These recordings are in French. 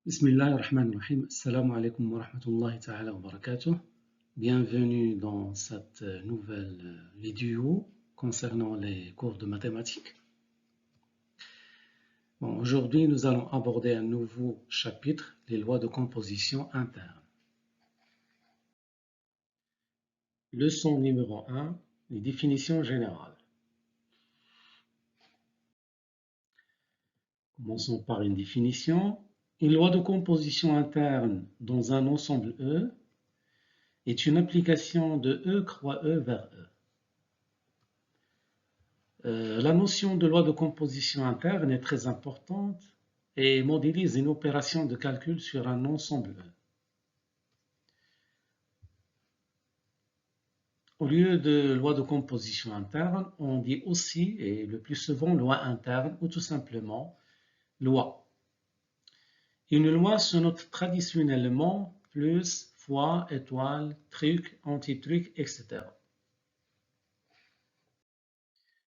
Bismillahirrahmanirrahim. Assalamu alaikum wa rahmatullahi ta'ala wa barakatuh. Bienvenue dans cette nouvelle vidéo concernant les cours de mathématiques. Bon, aujourd'hui, nous allons aborder un nouveau chapitre, les lois de composition interne. Leçon numéro 1, les définitions générales. Commençons par une définition. Une loi de composition interne dans un ensemble E est une application de E croix E vers E. La notion de loi de composition interne est très importante et modélise une opération de calcul sur un ensemble E. Au lieu de loi de composition interne, on dit aussi, et le plus souvent, loi interne ou tout simplement loi. Une loi se note traditionnellement plus, fois, étoile, truc, anti-truc, etc.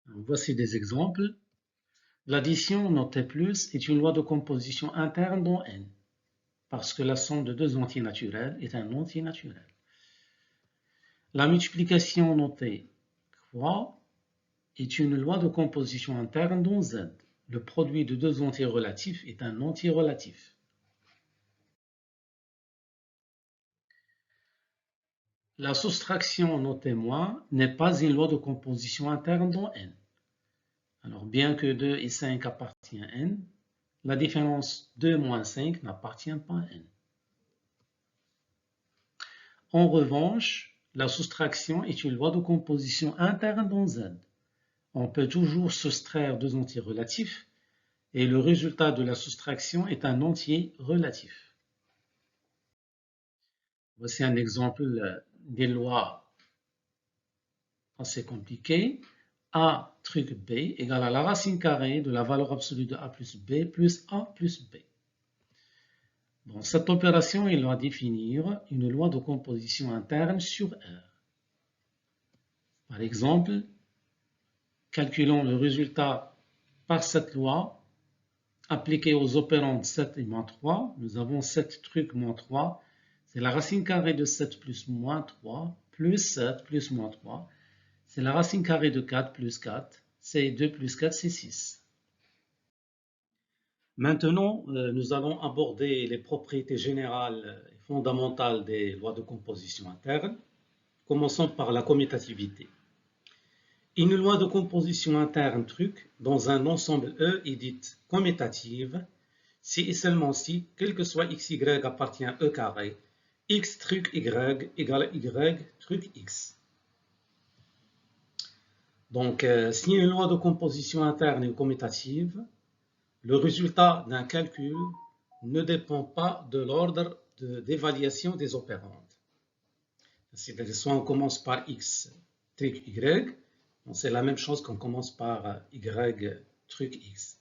Voici des exemples. L'addition notée plus est une loi de composition interne dans N, parce que la somme de deux entiers naturels est un entier naturel. La multiplication notée croix est une loi de composition interne dans Z. Le produit de deux entiers relatifs est un entier relatif. La soustraction notée moins n'est pas une loi de composition interne dans N. Alors, bien que 2 et 5 appartiennent à N, la différence 2 moins 5 n'appartient pas à N. En revanche, la soustraction est une loi de composition interne dans Z. On peut toujours soustraire deux entiers relatifs et le résultat de la soustraction est un entier relatif. Voici un exemple des lois assez compliquées. A truc B égale à la racine carrée de la valeur absolue de A plus B plus A plus B. Dans cette opération, il va définir une loi de composition interne sur R. Par exemple, calculons le résultat par cette loi appliquée aux opérandes 7 et moins 3. Nous avons 7 trucs moins 3. C'est la racine carrée de 7 plus moins 3 plus 7 plus moins 3. C'est la racine carrée de 4 plus 4. C'est 2 plus 4, c'est 6. Maintenant, nous allons aborder les propriétés générales et fondamentales des lois de composition interne. Commençons par la commutativité. Une loi de composition interne truc dans un ensemble E est dite commutative si et seulement si, quel que soit xy appartient à E carré, x truc y égale à y truc x. Donc, si une loi de composition interne est commutative, le résultat d'un calcul ne dépend pas de l'ordre d'évaluation des opérandes. C'est-à-dire, soit on commence par x truc y, c'est la même chose qu'on commence par y truc x.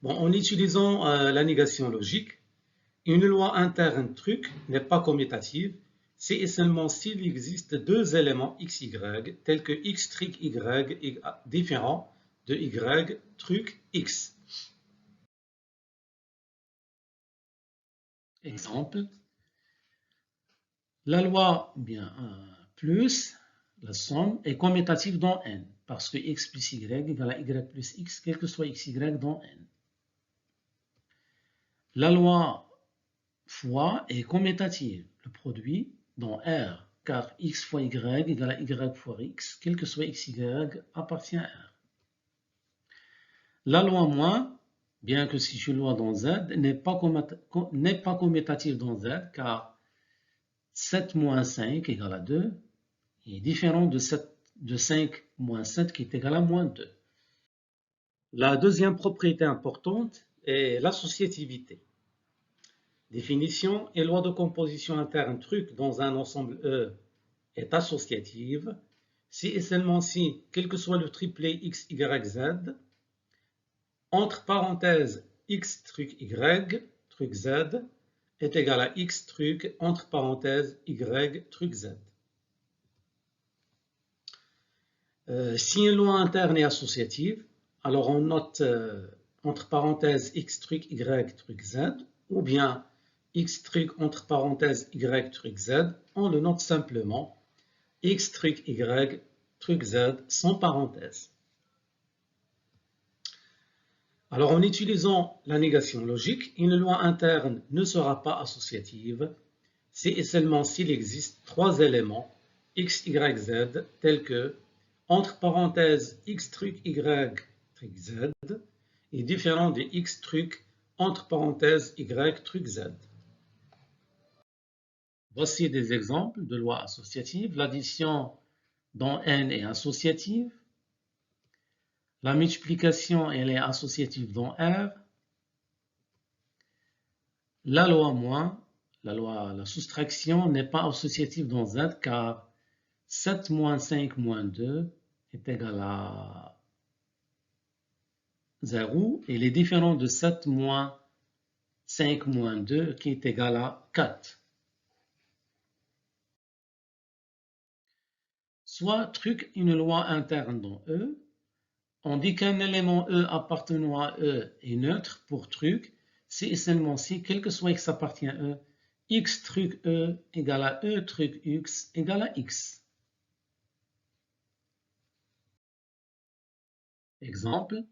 Bon, en utilisant la négation logique, une loi interne truc n'est pas commutative si et seulement s'il existe deux éléments xy tels que x truc y est différent de y truc x. Exemple, la loi plus la somme est commutative dans N parce que x plus y égale à y plus x, quel que soit xy dans N. La loi fois est commutative, le produit dans R, car x fois y égale à y fois x, quel que soit xy appartient à R. La loi moins, bien que c'est une loi dans Z, n'est pas commutative dans Z, car 7 moins 5 égale à 2 est différent de 5 moins 7 qui est égal à moins 2. La deuxième propriété importante est l'associativité. Définition et loi de composition interne truc dans un ensemble E est associative si et seulement si, quel que soit le triplet x, y, z, entre parenthèses x truc y truc z est égal à x truc entre parenthèses y truc z. Si une loi interne est associative, alors on entre parenthèses x truc y truc z, ou bien x truc entre parenthèses y truc z, on le note simplement x truc y truc z sans parenthèse. Alors en utilisant la négation logique, une loi interne ne sera pas associative si et seulement s'il existe trois éléments x, y, z tels que entre parenthèses x truc y truc z est différent de x truc entre parenthèses y truc z. Voici des exemples de lois associatives. L'addition dans n est associative. La multiplication, elle est associative dans R. La loi moins, la soustraction n'est pas associative dans Z car 7 moins 5 moins 2 est égal à 0 et il est différent de 7 moins 5 moins 2 qui est égal à 4. Soit truc une loi interne dans E. On dit qu'un élément E appartenant à E est neutre pour truc si et seulement si, quel que soit x appartient à E, x truc E égale à E truc x égale à x. Exemple.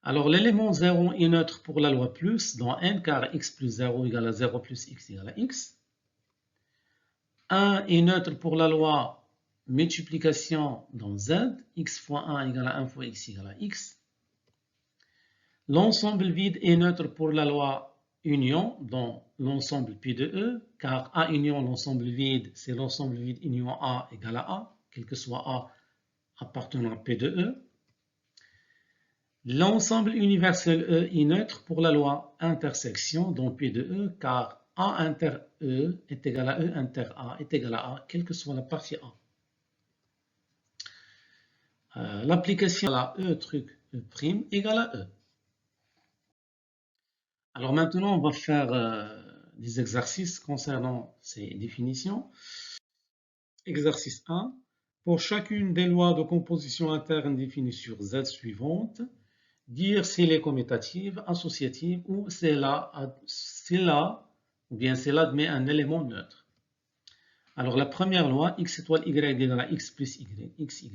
Alors l'élément 0 est neutre pour la loi plus dans n car x plus 0 égale à 0 plus x égale à x. 1 est neutre pour la loi multiplication dans Z, x fois 1 égale à 1 fois x égale à x. L'ensemble vide est neutre pour la loi union dans l'ensemble P de E, car A union l'ensemble vide, c'est l'ensemble vide union A égale à A, quel que soit A appartenant à P de E. L'ensemble universel E est neutre pour la loi intersection dans P de E, car A inter E est égal à E inter A est égal à A, quelle que soit la partie A. L'application à E truc E' égale à E. Alors maintenant, on va faire des exercices concernant ces définitions. Exercice 1. Pour chacune des lois de composition interne définies sur Z suivantes, dire si elle est commutative, associative ou si elle admet un élément neutre. Alors la première loi, x étoile y égale à x plus xy.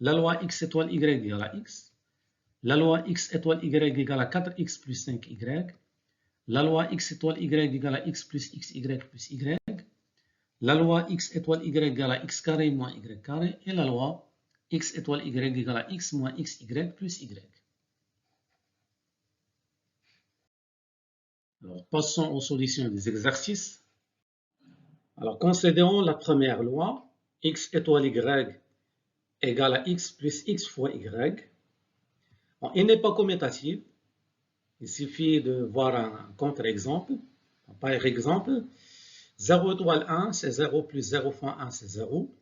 La loi x étoile y égale à x. La loi x étoile y égale à 4x plus 5y. La loi x étoile y égale à x plus xy plus y. La loi x étoile y égale à x carré moins y carré. Et la loi x étoile y égale à x moins xy plus y. Alors, passons aux solutions des exercices. Alors, considérons la première loi, x étoile y égale à x plus x fois y. Bon, il n'est pas commutatif. Il suffit de voir un contre-exemple. Par exemple, 0 étoile 1, c'est 0 plus 0 fois 1, c'est 0.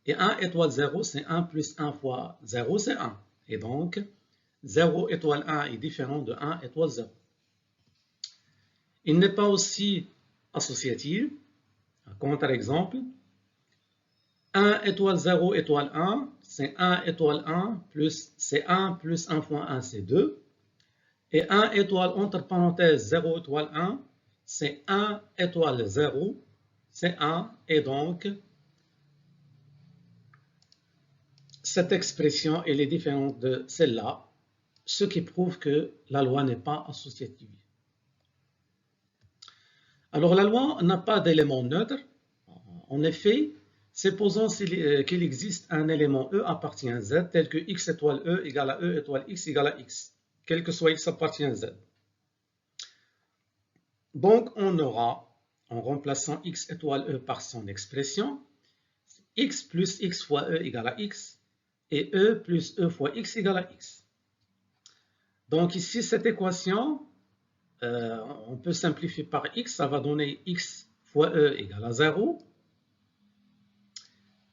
Et 1 étoile 0, c'est 1 plus 1 fois 0, c'est 1. Et donc, 0 étoile 1 est différent de 1 étoile 0. Il n'est pas aussi associatif. Un contre-exemple. 1 étoile 0 étoile 1, c'est 1 étoile 1 plus, c'est 1 plus 1 fois 1, c'est 2. Et 1 étoile entre parenthèses 0 étoile 1, c'est 1 étoile 0, c'est 1. Et donc, cette expression elle est différente de celle-là, ce qui prouve que la loi n'est pas associative. Alors, la loi n'a pas d'élément neutre. En effet, supposons qu'il existe un élément E appartient à Z tel que x étoile E égale à E étoile x égale à x, quel que soit x appartient à Z. Donc, on aura, en remplaçant x étoile E par son expression, x plus x fois E égale à x et E plus E fois x égale à x. Donc ici, cette équation, on peut simplifier par x, ça va donner x fois E égale à 0.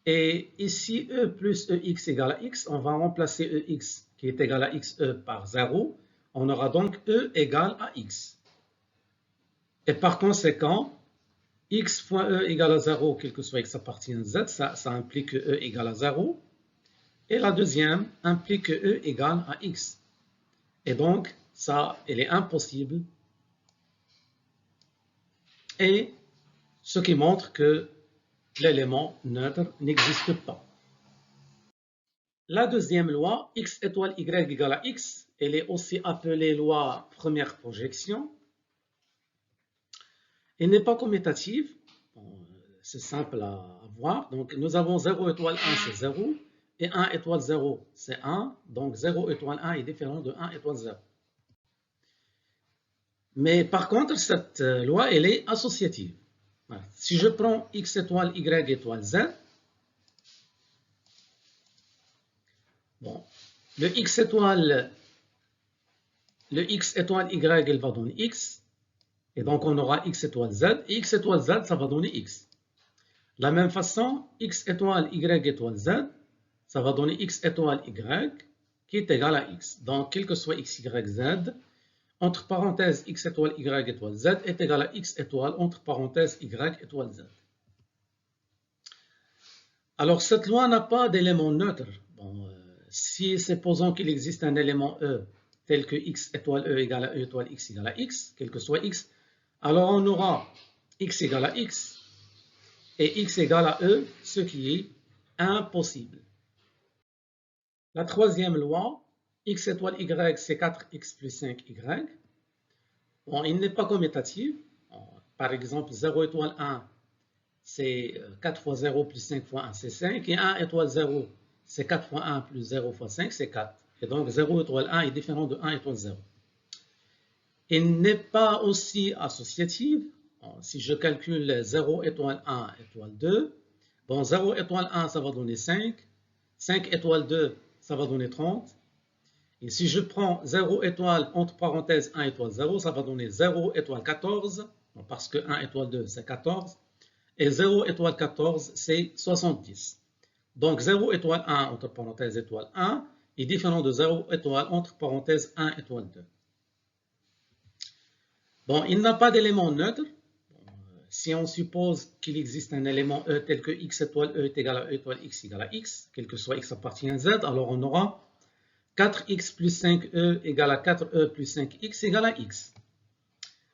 Et ici, E plus EX égale à X, on va remplacer EX qui est égal à XE par 0. On aura donc E égale à X. Et par conséquent, X fois E égale à 0, quel que soit X appartient à Z, ça implique que E égale à 0. Et la deuxième implique que E égale à X. Et donc, ça, il est impossible. Et ce qui montre que l'élément neutre n'existe pas. La deuxième loi, x étoile y égale à x, elle est aussi appelée loi première projection. Elle n'est pas commutative. Bon, c'est simple à voir. Donc, nous avons 0 étoile 1, c'est 0. Et 1 étoile 0, c'est 1. Donc, 0 étoile 1 est différent de 1 étoile 0. Mais par contre, cette loi, elle est associative. Voilà. Si je prends x étoile y étoile z, bon, le x étoile y, elle va donner x. Et donc, on aura x étoile z. Et x étoile z, ça va donner x. De la même façon, x étoile y étoile z, ça va donner x étoile y qui est égal à x. Donc, quel que soit x, y, z, entre parenthèses x étoile y étoile z est égal à x étoile entre parenthèses y étoile z. Alors, cette loi n'a pas d'élément neutre. Bon, si supposons qu'il existe un élément E tel que x étoile E égale à E étoile x égale à x, quel que soit x, alors on aura x égale à x et x égale à E, ce qui est impossible. La troisième loi, x étoile y, c'est 4x plus 5y. Bon, il n'est pas commutatif. Par exemple, 0 étoile 1, c'est 4 fois 0 plus 5 fois 1, c'est 5. Et 1 étoile 0, c'est 4 fois 1 plus 0 fois 5, c'est 4. Et donc, 0 étoile 1 est différent de 1 étoile 0. Il n'est pas aussi associatif. Bon, si je calcule 0 étoile 1 étoile 2, bon, 0 étoile 1, ça va donner 5. 5 étoile 2, ça va donner 30. Et si je prends 0 étoile entre parenthèses 1 étoile 0, ça va donner 0 étoile 14, parce que 1 étoile 2, c'est 14. Et 0 étoile 14, c'est 70. Donc 0 étoile 1 entre parenthèses étoile 1 est différent de 0 étoile entre parenthèses 1 étoile 2. Bon, il n'a pas d'élément neutre. Si on suppose qu'il existe un élément E tel que x étoile E est égal à E étoile x égale à x, quel que soit x appartient à z, alors on aura 4x plus 5e égale à 4e plus 5x égale à x.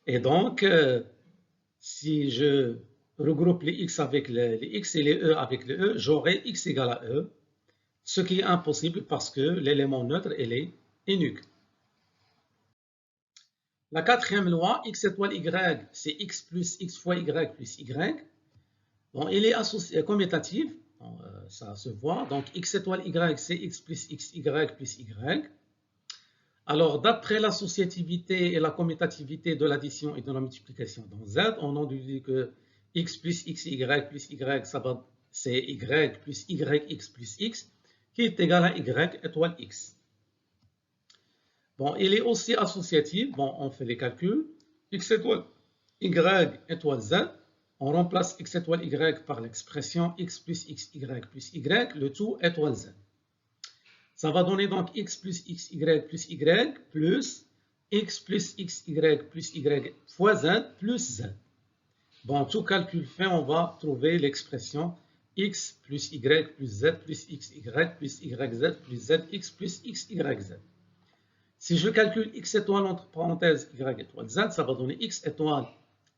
Et donc, si je regroupe les x avec les x et les e avec les e, j'aurai x égale à e, ce qui est impossible parce que l'élément neutre, elle est unique. La quatrième loi, x étoile y, c'est x plus x fois y plus y. Bon, il est commutatif, bon, ça se voit. Donc, x étoile y, c'est x plus xy plus y. Alors, d'après l'associativité et la commutativité de l'addition et de la multiplication dans Z, on en déduit que x plus xy plus y, c'est y plus yx plus x, qui est égal à y étoile x. Bon, il est aussi associatif. Bon, on fait les calculs. X étoile y étoile z. On remplace x étoile y par l'expression x plus xy plus y, le tout étoile z. Ça va donner donc x plus xy plus y plus x plus xy plus y fois z plus z. Bon, tout calcul fait, on va trouver l'expression x plus y plus z plus xy plus yz plus zx plus xyz. Si je calcule x étoile entre parenthèses y étoile z, ça va donner x étoile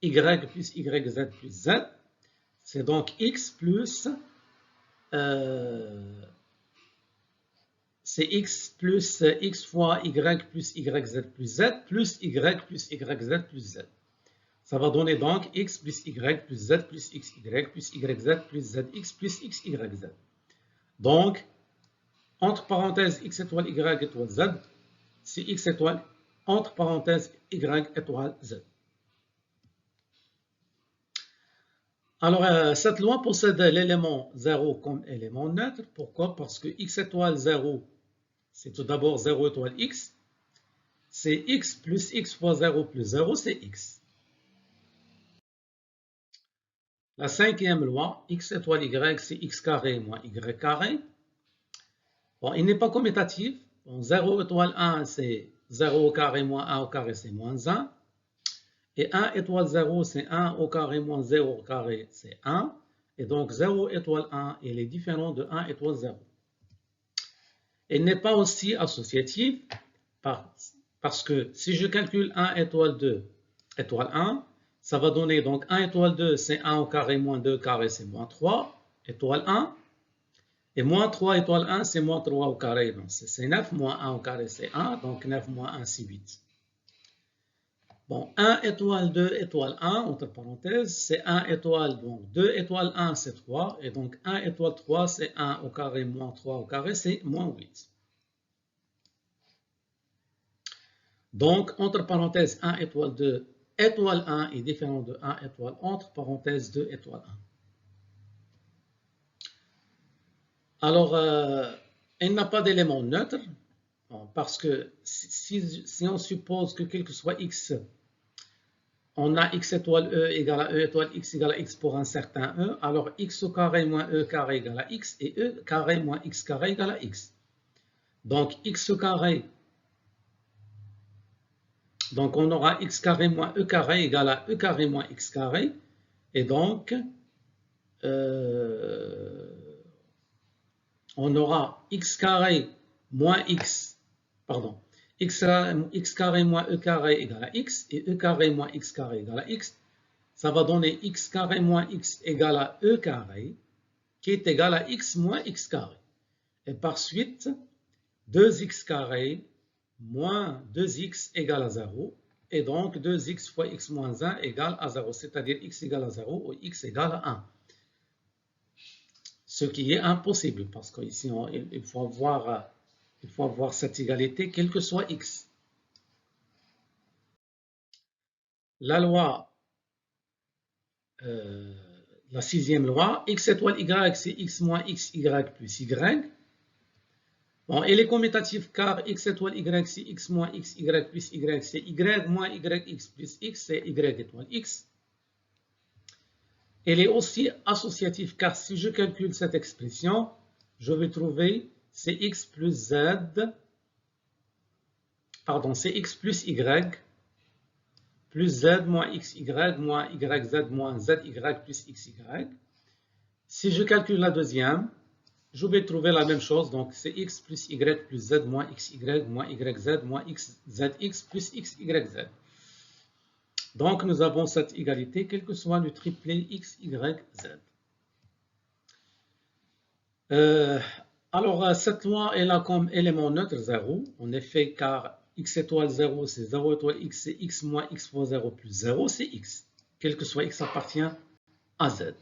y plus yz plus z. C'est donc x plus... c'est x plus x fois y plus yz plus z plus y plus yz plus z. Ça va donner donc x plus y plus z plus xy plus yz plus zx plus xyz. Donc, entre parenthèses x étoile y étoile z, c'est x étoile entre parenthèses y étoile z. Alors, cette loi possède l'élément 0 comme élément neutre. Pourquoi? Parce que x étoile 0, c'est tout d'abord 0 étoile x. C'est x plus x fois 0 plus 0, c'est x. La cinquième loi, x étoile y, c'est x carré moins y carré. Bon, il n'est pas commutatif. Bon, 0 étoile 1, c'est 0 au carré moins 1 au carré, c'est moins 1. Et 1 étoile 0, c'est 1 au carré moins 0 au carré, c'est 1. Et donc 0 étoile 1, il est différent de 1 étoile 0. Il n'est pas aussi associatif Parce que si je calcule 1 étoile 2 étoile 1, ça va donner donc 1 étoile 2, c'est 1 au carré, moins 2 carré, c'est moins 3 étoile 1. Et moins 3 étoile 1, c'est moins 3 au carré. Donc c'est 9, moins 1 au carré, c'est 1. Donc 9 moins 1, c'est 8. Bon, 1 étoile 2 étoile 1, entre parenthèses, c'est 1 étoile, donc 2 étoile 1, c'est 3. Et donc 1 étoile 3, c'est 1 au carré, moins 3 au carré, c'est moins 8. Donc, entre parenthèses, 1 étoile 2 étoile 1 est différent de 1 étoile, entre parenthèses, 2 étoile 1. Alors, il n'a pas d'élément neutre, parce que si on suppose que quel que soit x, on a x étoile e égale à e étoile x égale à x pour un certain e, alors x au carré moins e carré égale à x, et e carré moins x carré égale à x. Donc, x au carré, donc on aura x carré moins e carré égale à e carré moins x carré, et donc, on aura x carré moins x, pardon, x carré moins e carré égale à x, et e carré moins x carré égale à x. Ça va donner x carré moins x égale à e carré, qui est égal à x moins x carré. Et par suite, 2x carré moins 2x égale à 0, et donc 2x fois x moins 1 égale à 0, c'est-à-dire x égale à 0 ou x égale à 1. Ce qui est impossible, parce qu'ici, il faut avoir cette égalité, quel que soit x. La loi, la sixième loi, x étoile y, c'est x moins x, y plus y. Bon, elle est commutative car x étoile y, c'est x moins x, y plus y, c'est y moins yx plus x, c'est y étoile x. Elle est aussi associative car si je calcule cette expression, je vais trouver c'est x plus z, pardon, c'est x plus y, plus z moins xy, moins yz moins zy plus xy. Si je calcule la deuxième, je vais trouver la même chose, donc c'est x plus y plus z moins xy moins yz moins xzx plus xyz. Donc nous avons cette égalité, quel que soit le triplet x, y, z. Alors cette loi, elle a comme élément neutre 0, en effet, car x étoile 0, c'est 0 étoile x, c'est x moins x fois 0 plus 0, c'est x. Quel que soit x appartient à z.